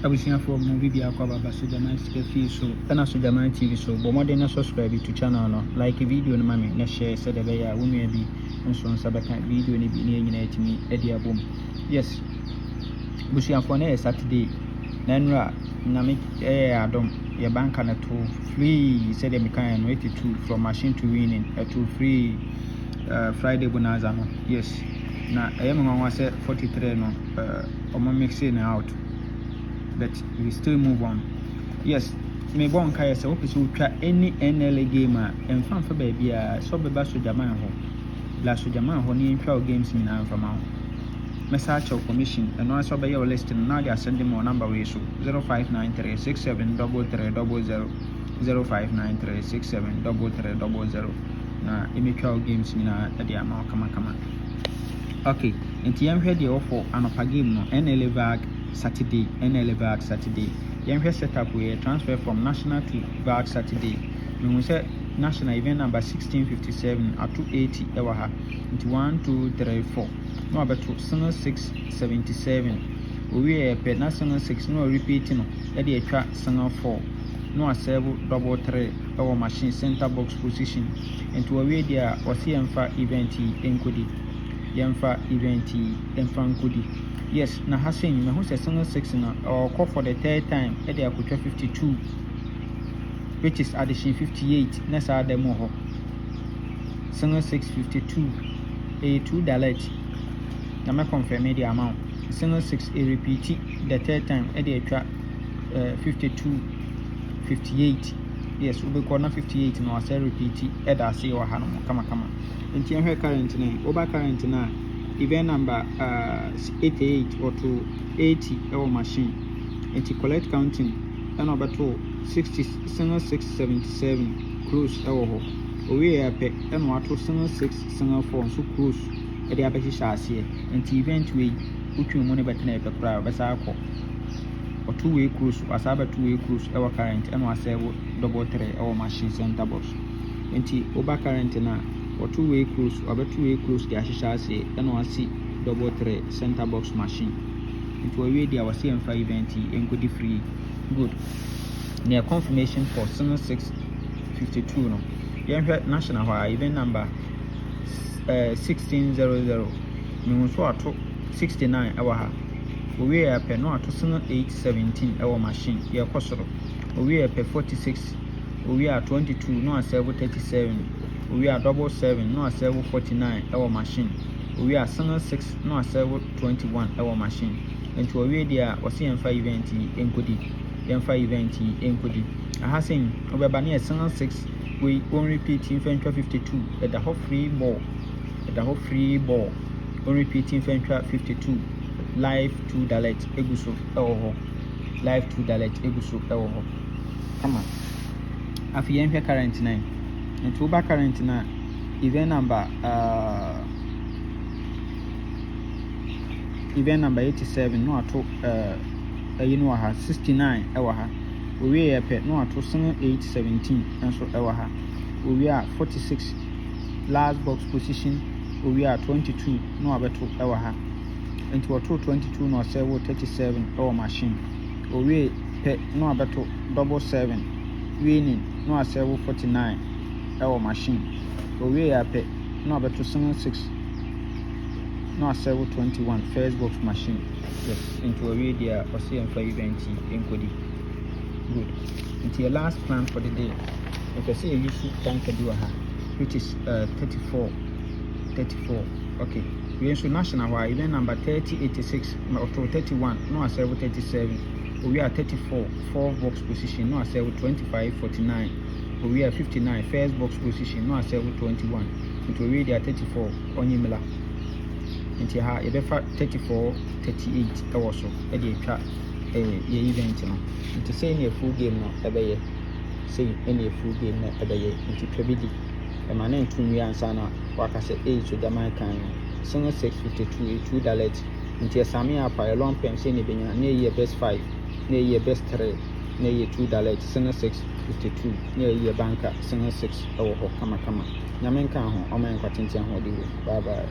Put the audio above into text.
abusuafo mo bibia kwa baba Sojaman Skefi so na Sojaman TV so bo mo de na subscribe to channel no like video no mami na share say de be ya wo nua bi nso nsa beka video ni bi ni nyina etimi edi abom. Yes, abusuafo na Saturday na nra na me adom ye banka na to free say de mekan no 82 from machine to winning to free Friday bonanza no. Yes, na me nwanwa say 43 no omo mix it out, but we still move on. Yes, me bon kai say we so twa any NLA game and fan for baby so beba Sojaman ho la Sojaman ho ni ntwa games ni na mfama ho message of commission and also be your list now they are sending more number we so 0593673300 0593673300 na imekwa games ni na e dia ma kama. Okay, nti yam hwe de ofo anopa game no NLA VAG Saturday yam hwe setup we transfer from national to VAG Saturday. We say national event number 1657 at 280 ewa ha nti 1 2 3 4 no abeto 677 we pe national 6 no repeat no e de atwa 4 no asave double 3 ewa machine center box position nti we dia osiemfa event enkodi yemfa event nkodi. Yes, na hasen me ho se 6 na call for the third time e dey akotwa 52 which is addition 58 na sa dem ho 652 2 dallet na me confirm the amount 6 a repeat the third time e dey atwa 52 58. Yes, we be corner 58 no asa repeat e da say wa ha no kama nti ehwe current na over current na event number 88 or to 80 our machine nti collect counting and over to 677 cruise our ho we ape and what to 664 so cruise e dey abehi shase nti event we utwe mo ne betena e pekra be sa akọ or two-way cruise asaba two-way cruise our current and was double 3 our machine center box nti over current na or two-way cruise or two-way cruise the ashisha say and was double 3 center box machine into a way there was CM5 event and good free good near confirmation for 652 no national event number 1600 you so ato 69 our we are per no ato 817 our machine your kosoro we are per 46 we are 22 no asave 37 we are double 7 no asave 49 our machine we are 6 no asave 21 our machine into we there was CM5 event enkodi yemfa event enkodi ahasen obeba na 6 we on repeat in 52 at the whole free ball on repeat in 52 live 2 dalet eguso ewo live 2 dalet eguso ewo come on afi yemfa current 9 into ba current na event number 87 no ato you know ha 69 ewa ha we are pe no ato 817 enso ewa ha we are 46 last box position we are 22 no abeto ewa ha into ato 22 no asave 37 ewa machine we pe no abeto double 7 winning no asave 49 ewa machine we are pe no abeto 6 no asave 21 first box machine. Yes, into a radio or CM5 event enkodi good into your last plan for the day. If I say you should tank do which is 34. Okay, we also national event number 3086 or 31 no asave 37 we are 34 4 box position no asave 2549 we are 59 first box position no asave 21 into radio 34 onyimela nti ha e befa 34 38 ewo so e dey twa ye event no nti say na full game no e be ye say any full game na e be ye nti twabidi e ma na ntumi ansa na waka say Sojaman kan 652 2 dalet nti esame apa e long pen say ne benya na ye best 5 na ye best 3 na ye 2 dalet 652 na ye banka 6 ewo ho kama nyame kan ho o man kwatenti ho de bye bye.